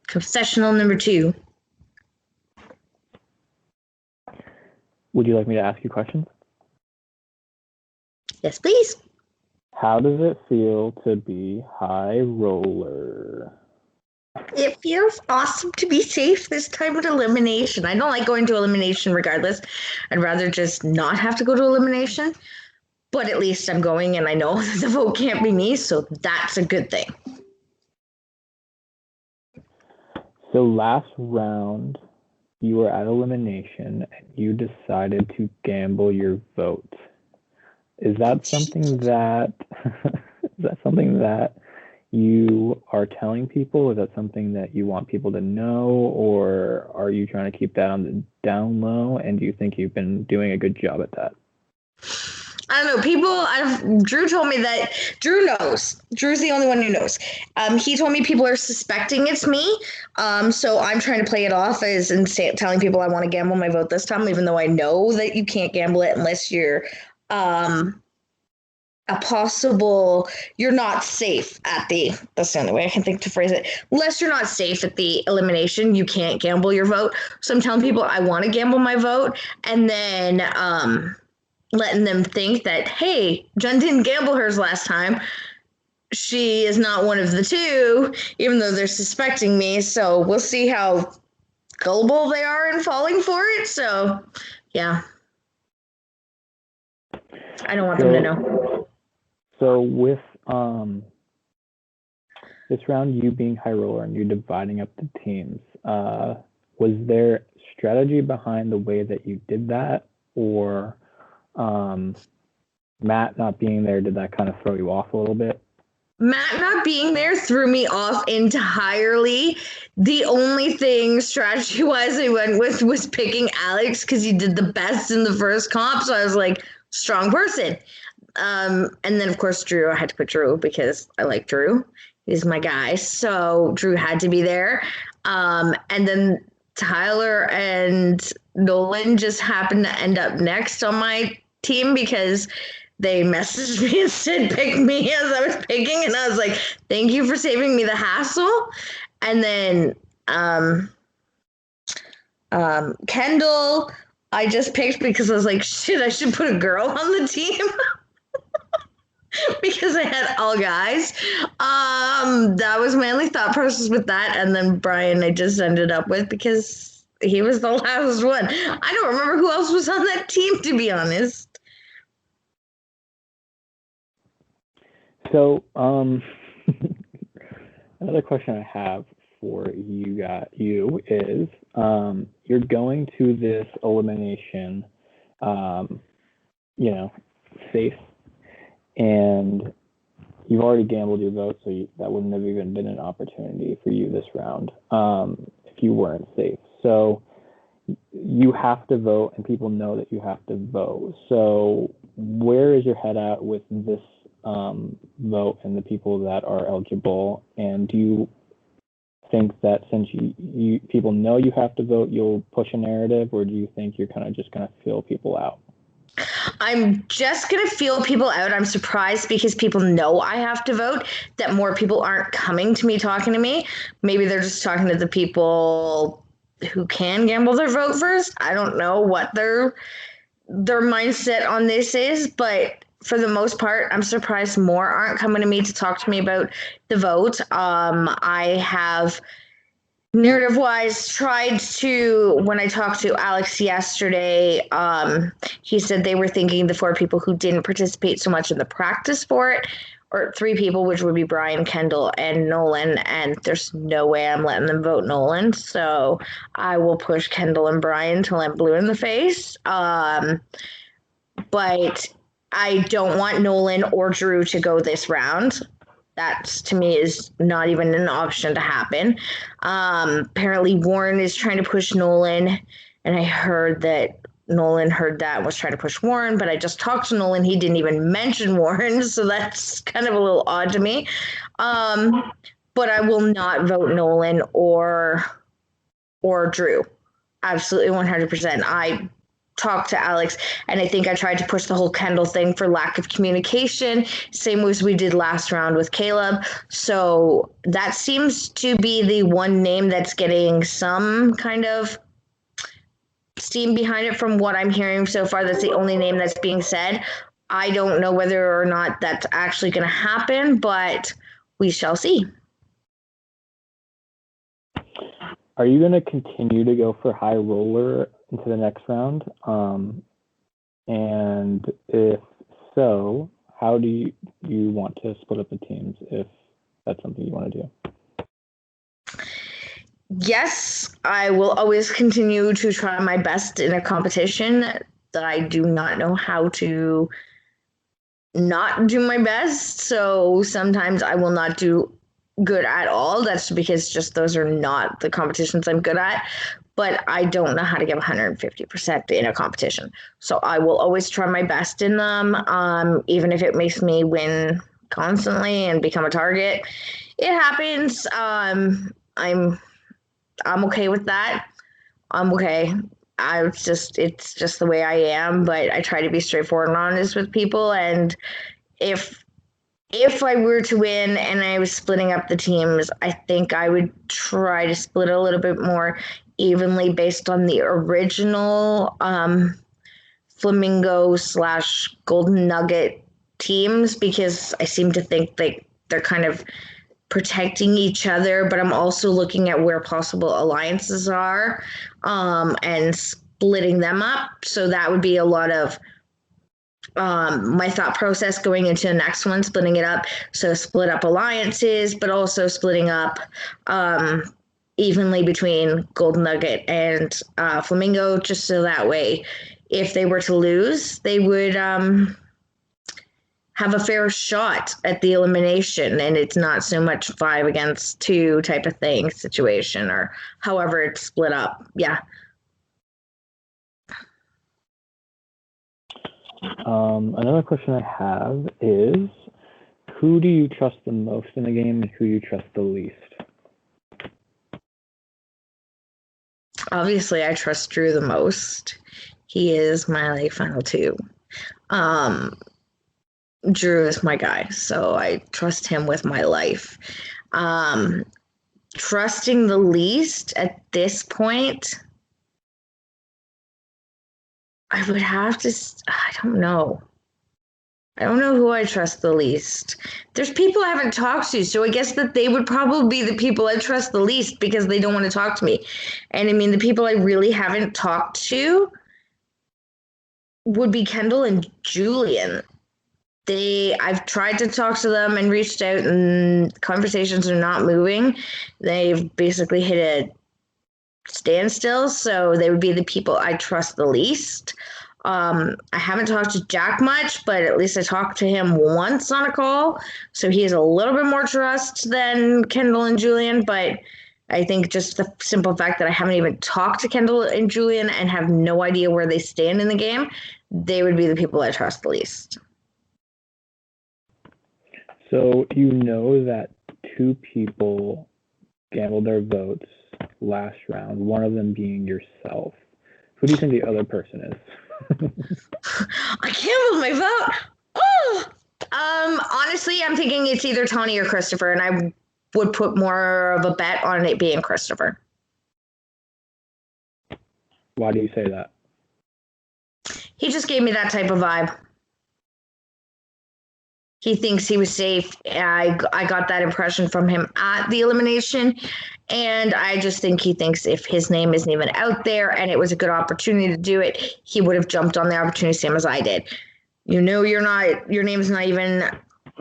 Confessional number 2. Would you like me to ask you questions? Yes, please. How does it feel to be high roller? It feels awesome to be safe this time with elimination. I don't like going to elimination regardless. I'd rather just not have to go to elimination. But at least I'm going and I know that the vote can't be me, so that's a good thing. So last round, you were at elimination and you decided to gamble your vote. Is that something that you are telling people? Is that something that you want people to know, or are you trying to keep that on the down low? And do you think you've been doing a good job at that? I don't know. Drew told me that Drew knows. Drew's the only one who knows. He told me people are suspecting it's me. So I'm trying to play it off as telling people I want to gamble my vote this time, even though I know that you can't gamble it unless you're you're not safe at that's the only way I can think to phrase it. Unless you're not safe at the elimination, you can't gamble your vote. So I'm telling people I want to gamble my vote, and then letting them think that, hey, Jen didn't gamble hers last time. She is not one of the two, even though they're suspecting me. So we'll see how gullible they are in falling for it. So, yeah. I don't want them to know. So with this round, you being high roller and you dividing up the teams, was there strategy behind the way that you did that, or Matt not being there, did that kind of throw you off a little bit? Matt not being there threw me off entirely. The only thing strategy-wise I went with was picking Alex because he did the best in the first comp. So I was like, strong person. And then, of course, Drew. I had to put Drew because I like Drew. He's my guy. So Drew had to be there. And then Tyler and Nolan just happened to end up next on my team because they messaged me and said, pick me as I was picking. And I was like, thank you for saving me the hassle. And then Kendall, I just picked because I was like, shit, I should put a girl on the team. Because I had all guys. That was my only thought process with that. And then Brian I just ended up with because he was the last one. I don't remember who else was on that team, to be honest. So, another question I have for you is, you're going to this elimination, safe, and you've already gambled your vote, so that wouldn't have even been an opportunity for you this round if you weren't safe. So you have to vote, and people know that you have to vote. So where is your head at with this vote and the people that are eligible? And do you think that since you people know you have to vote, you'll push a narrative, or do you think you're kind of just going to feel people out? I'm just going to feel people out. I'm surprised because people know I have to vote that more people aren't coming to me talking to me. Maybe they're just talking to the people who can gamble their vote first. I don't know what their mindset on this is, but for the most part, I'm surprised more aren't coming to me to talk to me about the vote. I have narrative-wise tried to, when I talked to Alex yesterday, he said they were thinking the 4 people who didn't participate so much in the practice for it, or 3 people, which would be Brian, Kendall, and Nolan, and there's no way I'm letting them vote Nolan, so I will push Kendall and Brian till I'm blue in the face. But I don't want Nolan or Drew to go this round. That, to me, is not even an option to happen. Apparently, Warren is trying to push Nolan, and I heard that Nolan heard that and was trying to push Warren, but I just talked to Nolan. He didn't even mention Warren, so that's kind of a little odd to me. But I will not vote Nolan or Drew. Absolutely 100%. talk to Alex, and I think I tried to push the whole Kendall thing for lack of communication, same as we did last round with Caleb. So that seems to be the one name that's getting some kind of steam behind it from what I'm hearing so far. That's the only name that's being said. I don't know whether or not that's actually going to happen, but we shall see. Are you going to continue to go for high roller into the next round? And if so, how do you want to split up the teams if that's something you want to do? Yes, I will always continue to try my best in a competition that I do not know how to not do my best. So sometimes I will not do good at all. That's because just those are not the competitions I'm good at. But I don't know how to give 150% in a competition. So I will always try my best in them, even if it makes me win constantly and become a target. It happens. I'm okay with that. I'm okay. It's just the way I am, but I try to be straightforward and honest with people. And if I were to win and I was splitting up the teams, I think I would try to split a little bit more evenly based on the original Flamingo / Golden Nugget teams, because I seem to think they're kind of protecting each other, but I'm also looking at where possible alliances are and splitting them up. So that would be a lot of my thought process going into the next one, splitting it up. So split up alliances, but also splitting up evenly between Golden Nugget and Flamingo, just so that way, if they were to lose, they would have a fair shot at the elimination, and it's not so much 5 against 2 type of thing situation, or however it's split up. Yeah. Another question I have is, who do you trust the most in the game and who you trust the least? Obviously, I trust Drew the most. He is my final 2. Drew is my guy, so I trust him with my life. Trusting the least at this point, I would have to, I don't know. I don't know who I trust the least. There's people I haven't talked to, so I guess that they would probably be the people I trust the least because they don't want to talk to me. And I mean, the people I really haven't talked to would be Kendall and Julian. I've tried to talk to them and reached out, and conversations are not moving. They've basically hit a standstill, so they would be the people I trust the least. I haven't talked to Jack much, but at least I talked to him once on a call, so he has a little bit more trust than Kendall and Julian. But I think just the simple fact that I haven't even talked to Kendall and Julian and have no idea where they stand in the game, they would be the people I trust the least. So you know that 2 people gambled their votes last round, one of them being yourself. Who do you think the other person is? I gambled my vote. Oh, honestly, I'm thinking it's either Tawny or Christopher, and I would put more of a bet on it being Christopher. Why do you say that? He just gave me that type of vibe. He thinks he was safe. I got that impression from him at the elimination. And I just think he thinks if his name isn't even out there and it was a good opportunity to do it, he would have jumped on the opportunity same as I did. You know, your name's not even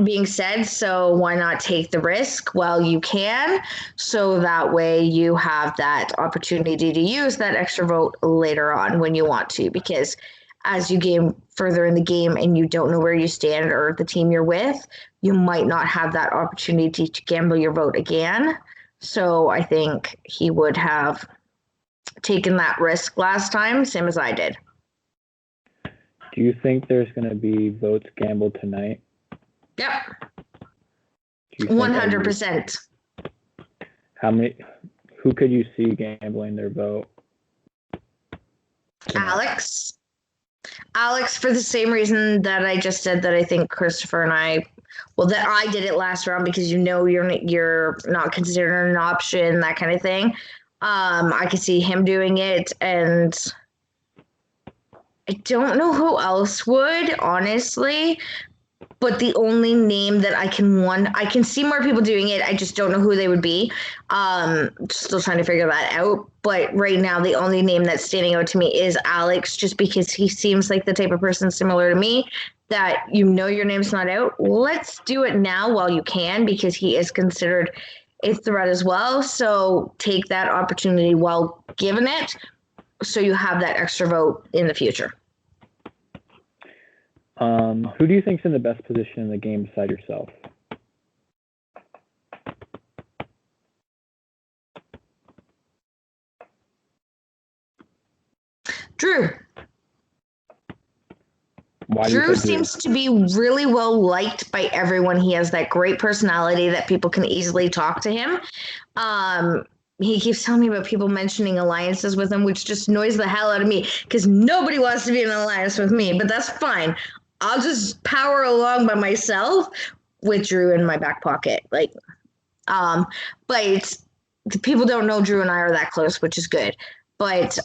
being said, so why not take the risk while you can? So that way you have that opportunity to use that extra vote later on when you want to, because as you game further in the game and you don't know where you stand or the team you're with, you might not have that opportunity to gamble your vote again. So I think he would have taken that risk last time, same as I did. Do you think there's going to be votes gambled tonight? Yep. 100%. Who could you see gambling their vote tonight? Alex. Alex, for the same reason that I just said that I think Christopher and I, well, that I did it last round because you're not considered an option, that kind of thing. I could see him doing it, and I don't know who else would, honestly. But the only name that I can see more people doing it. I just don't know who they would be. Still trying to figure that out. But right now, the only name that's standing out to me is Alex, just because he seems like the type of person similar to me that your name's not out. Let's do it now while you can, because he is considered a threat as well. So take that opportunity while given it, so you have that extra vote in the future. Who do you think's in the best position in the game beside yourself? Drew. Why Drew seems to be really well liked by everyone. He has that great personality that people can easily talk to him. He keeps telling me about people mentioning alliances with him, which just annoys the hell out of me because nobody wants to be in an alliance with me, but that's fine. I'll just power along by myself with Drew in my back pocket. But people don't know Drew and I are that close, which is good. But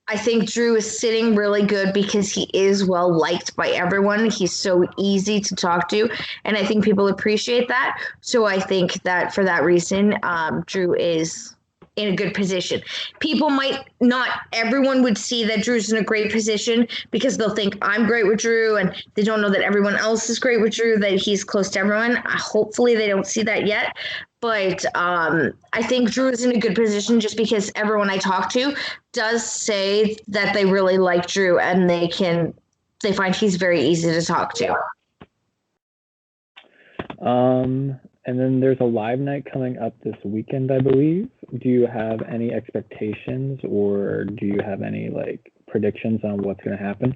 I think Drew is sitting really good because he is well liked by everyone. He's so easy to talk to, and I think people appreciate that. So I think that for that reason, Drew is in a good position. People might not, everyone would see that Drew's in a great position because they'll think I'm great with Drew, and they don't know that everyone else is great with Drew, that he's close to everyone. Hopefully they don't see that yet. But I think Drew is in a good position just because everyone I talk to does say that they really like Drew and they find he's very easy to talk to. And then there's a live night coming up this weekend, I believe. Do you have any expectations, or do you have any predictions on what's going to happen?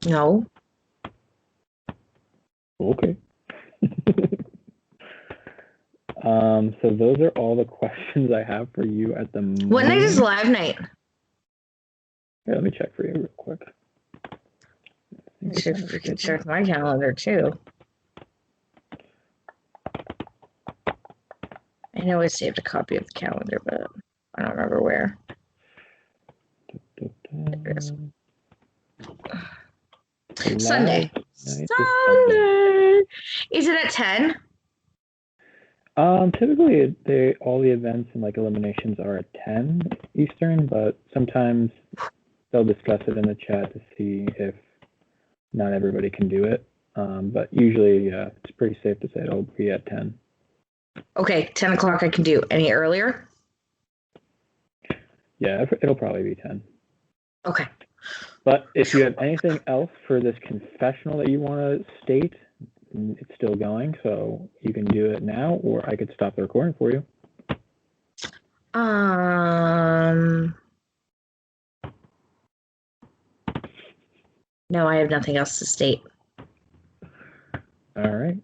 No. Okay. So those are all the questions I have for you at the moment. What night is live night? Yeah, let me check for you real quick. I should freaking check my calendar too. I know I saved a copy of the calendar, but I don't remember where. There it is. Sunday. Sunday. Is it at 10? Typically, all the events and eliminations are at 10 Eastern, but sometimes they'll discuss it in the chat to see if not everybody can do it. But usually, yeah, it's pretty safe to say it'll be at 10. Okay, 10 o'clock I can do. Any earlier? Yeah, it'll probably be 10. Okay. But if you have anything else for this confessional that you want to state, it's still going, so you can do it now, or I could stop the recording for you. No, I have nothing else to state. All right.